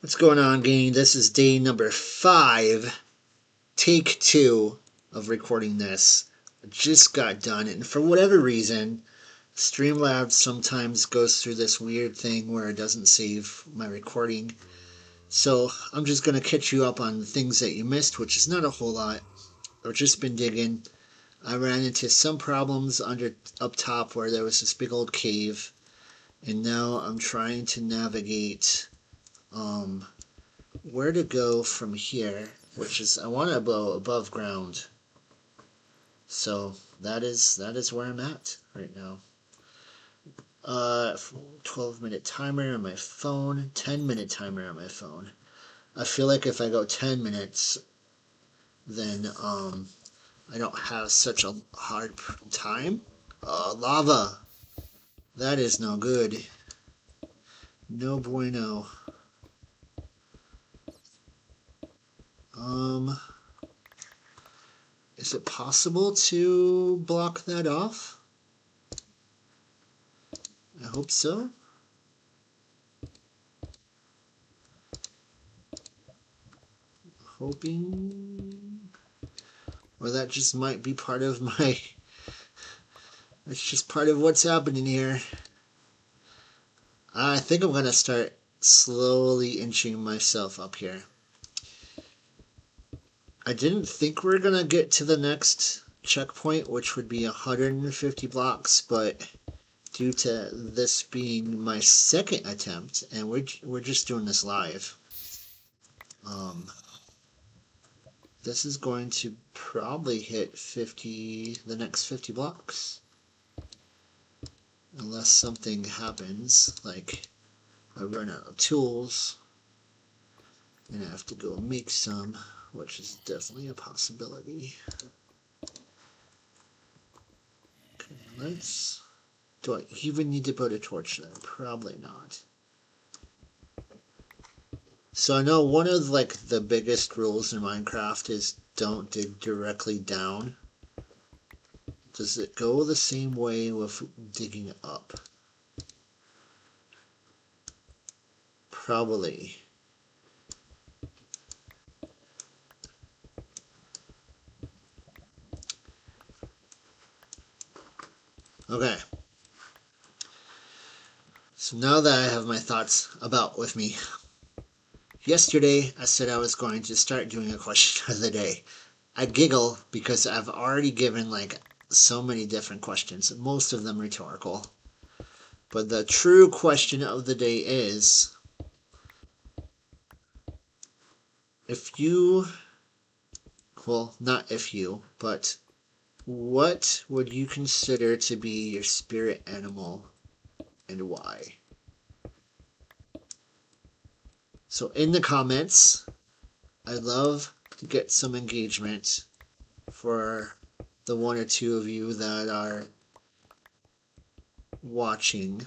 What's going on, gang? This is day number 5, take 2 of recording this. I just got done, and for whatever reason, Streamlabs sometimes goes through this weird thing where it doesn't save my recording. So I'm just going to catch you up on the things that you missed, which is not a whole lot. I've just been digging. I ran into some problems up top where there was this big old cave, and now I'm trying to navigate where to go from here, which is I want to go above ground. So that is where I'm at right now. 12-minute timer on my phone, 10-minute timer on my phone. I feel like if I go 10 minutes, then I don't have such a hard time. Lava. That is no good. No bueno. Is it possible to block that off? I hope so. Hoping. Or that just might be part of my. It's just part of what's happening here. I think I'm going to start slowly inching myself up here. I didn't think we were going to get to the next checkpoint, which would be 150 blocks, but due to this being my second attempt, and we're just doing this live, this is going to probably hit the next 50 blocks. Unless something happens, like I run out of tools and I have to go make some, which is definitely a possibility. Okay, do I even need to put a torch there? Probably not. So I know one of the biggest rules in Minecraft is don't dig directly down. Does it go the same way with digging up? Probably. Okay. So now that I have my thoughts about with me, yesterday I said I was going to start doing a question of the day. I giggle because I've already given so many different questions, most of them rhetorical. But the true question of the day is, if you, well, not if you, but what would you consider to be your spirit animal and why? So in the comments, I'd love to get some engagement for the one or two of you that are watching.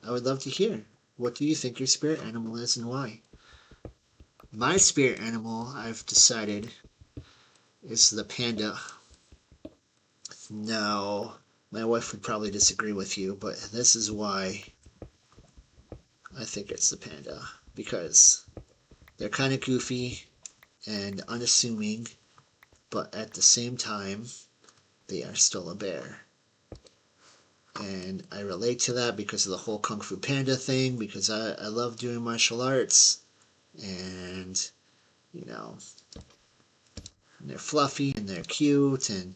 I would love to hear. What do you think your spirit animal is and why? My spirit animal, I've decided, is the panda. No, my wife would probably disagree with you, but this is why I think it's the panda. Because they're kind of goofy and unassuming, but at the same time, they are still a bear. And I relate to that because of the whole Kung Fu Panda thing, because I love doing martial arts, and they're fluffy and they're cute and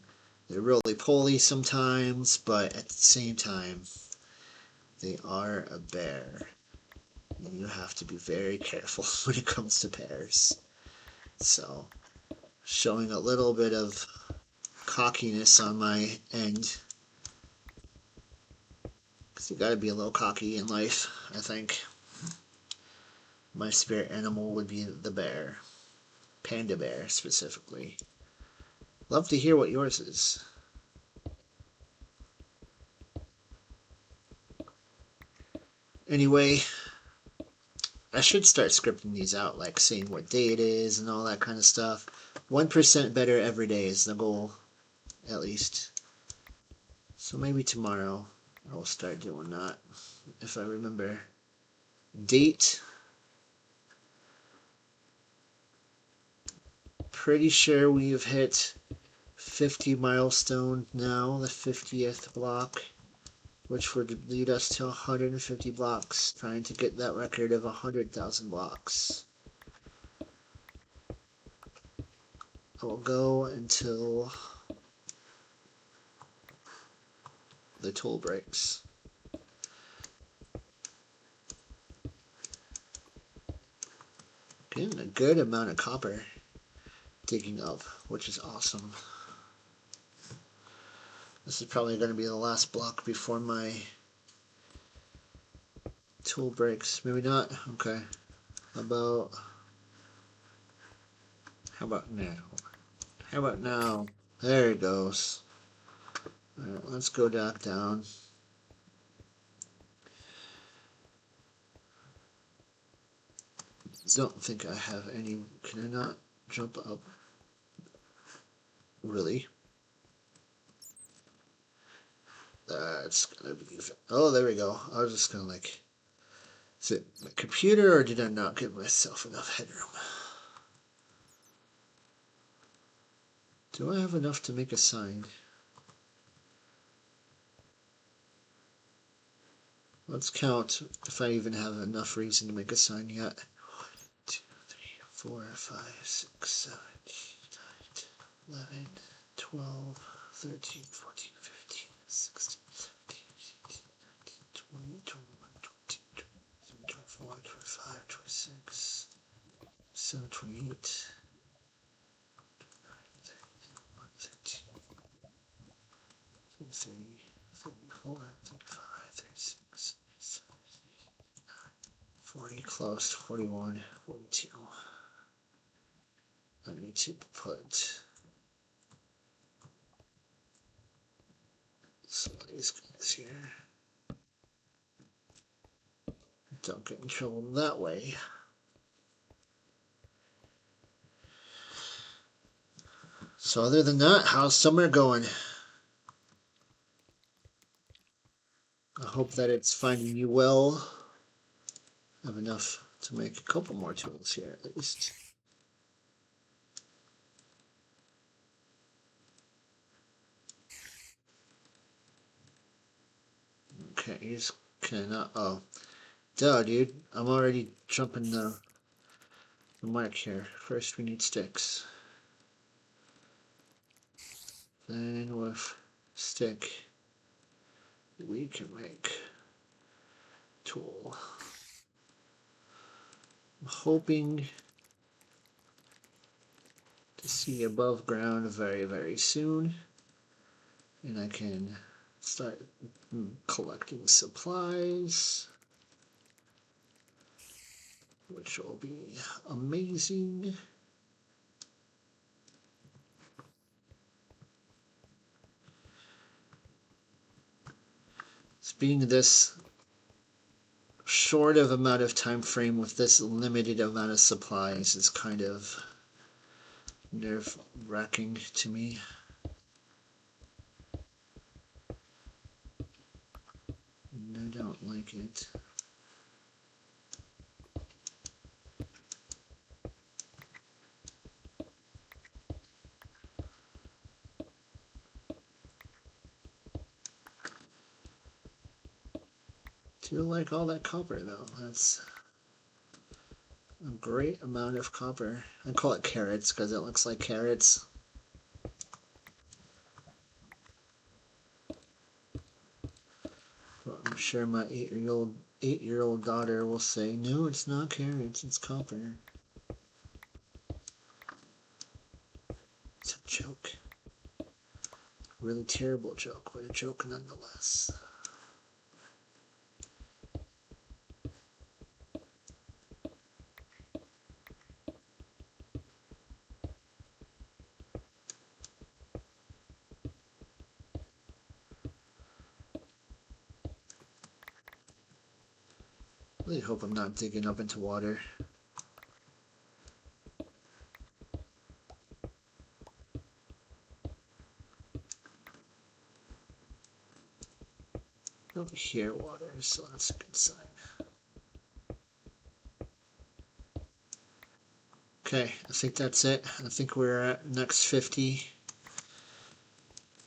they're roly-poly sometimes, but at the same time, they are a bear. And you have to be very careful when it comes to bears. So, showing a little bit of cockiness on my end. Because you gotta be a little cocky in life, I think. My spirit animal would be the bear. Panda bear, specifically. Love to hear what yours is. Anyway, I should start scripting these out, like saying what day it is and all that kind of stuff. 1% better every day is the goal, at least. So maybe tomorrow I will start doing that, if I remember. Date pretty sure we've hit 50 milestone now, the 50th block, which would lead us to 150 blocks, trying to get that record of 100,000 blocks. I will go until the toll breaks. Getting a good amount of copper digging up, which is awesome. This is probably going to be the last block before my tool breaks. Maybe not. Okay. How about now? How about now? There it goes. Alright, let's go back down. Don't think I have any. Can I not jump up? Really? That's gonna be. Oh, there we go. I was just gonna like. Is it my computer or did I not give myself enough headroom? Do I have enough to make a sign? Let's count if I even have enough reason to make a sign yet. 1, 2, 3, 4, 5, 6, 7, 8, 9, 11, 12, 13, 14, 15, 16, 17, 18, 19, 20, 21, 22, 23, 24, 25, 26, 27, 28, 13, 34, 35, 36, 40, close, 41, 42. I need to put some of these guys here. Don't get in trouble that way. So other than that, how's summer going? I hope that it's finding you well. I have enough to make a couple more tools here at least. Okay, you just cannot. Oh, duh, dude. I'm already jumping the mark here. First, we need sticks. Then, with stick, we can make tool. I'm hoping to see above ground very, very soon, and I can start collecting supplies, which will be amazing. Being this short of amount of time frame with this limited amount of supplies is kind of nerve-wracking to me. And I don't like it. Do like all that copper though. That's a great amount of copper. I call it carrots because it looks like carrots. But I'm sure my eight-year-old daughter will say, no, it's not carrots, it's copper. It's a joke. Really terrible joke, but a joke nonetheless. Really hope I'm not digging up into water. I don't hear water, so that's a good sign. Okay, I think that's it. I think we're at next 50.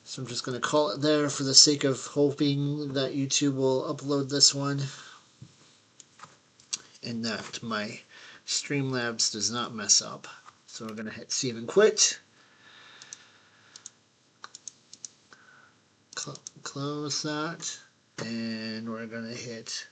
So I'm just going to call it there for the sake of hoping that YouTube will upload this one and that my Streamlabs does not mess up. So we're going to hit save and quit. Close that. And we're going to hit